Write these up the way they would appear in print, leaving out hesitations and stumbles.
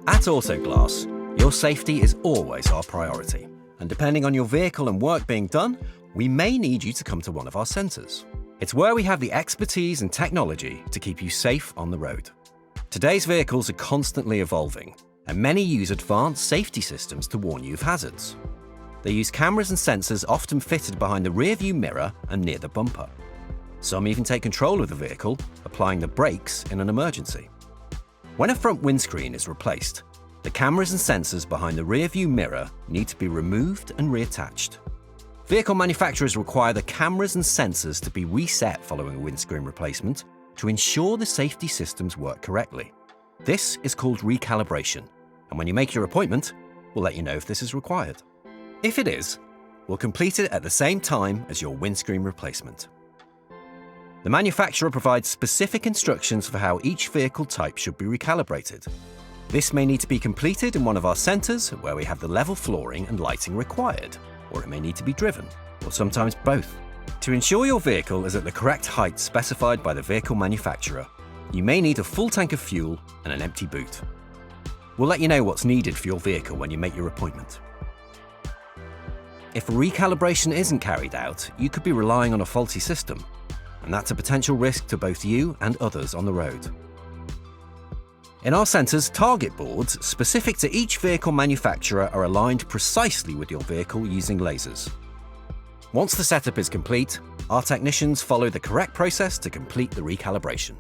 At Autoglass, your safety is always our priority. And depending on your vehicle and work being done, we may need you to come to one of our centres. It's where we have the expertise and technology to keep you safe on the road. Today's vehicles are constantly evolving, and many use advanced safety systems to warn you of hazards. They use cameras and sensors often fitted behind the rear-view mirror and near the bumper. Some even take control of the vehicle, applying the brakes in an emergency. When a front windscreen is replaced, the cameras and sensors behind the rear-view mirror need to be removed and reattached. Vehicle manufacturers require the cameras and sensors to be reset following a windscreen replacement to ensure the safety systems work correctly. This is called recalibration, and when you make your appointment, we'll let you know if this is required. If it is, we'll complete it at the same time as your windscreen replacement. The manufacturer provides specific instructions for how each vehicle type should be recalibrated. This may need to be completed in one of our centres where we have the level flooring and lighting required, or it may need to be driven, or sometimes both. To ensure your vehicle is at the correct height specified by the vehicle manufacturer, you may need a full tank of fuel and an empty boot. We'll let you know what's needed for your vehicle when you make your appointment. If recalibration isn't carried out, you could be relying on a faulty system, and that's a potential risk to both you and others on the road. In our centres, target boards specific to each vehicle manufacturer are aligned precisely with your vehicle using lasers. Once the setup is complete, our technicians follow the correct process to complete the recalibration.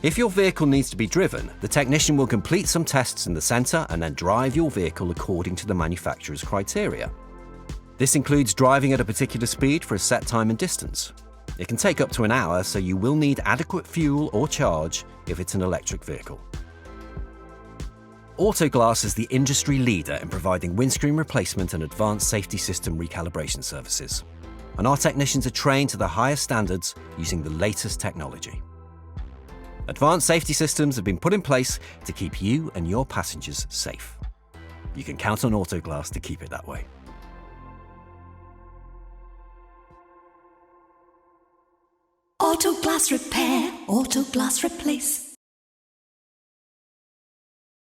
If your vehicle needs to be driven, the technician will complete some tests in the centre and then drive your vehicle according to the manufacturer's criteria. This includes driving at a particular speed for a set time and distance. It can take up to an hour, so you will need adequate fuel or charge if it's an electric vehicle. Autoglass is the industry leader in providing windscreen replacement and advanced safety system recalibration services, and our technicians are trained to the highest standards using the latest technology. Advanced safety systems have been put in place to keep you and your passengers safe. You can count on Autoglass to keep it that way. Autoglass repair, Autoglass replace.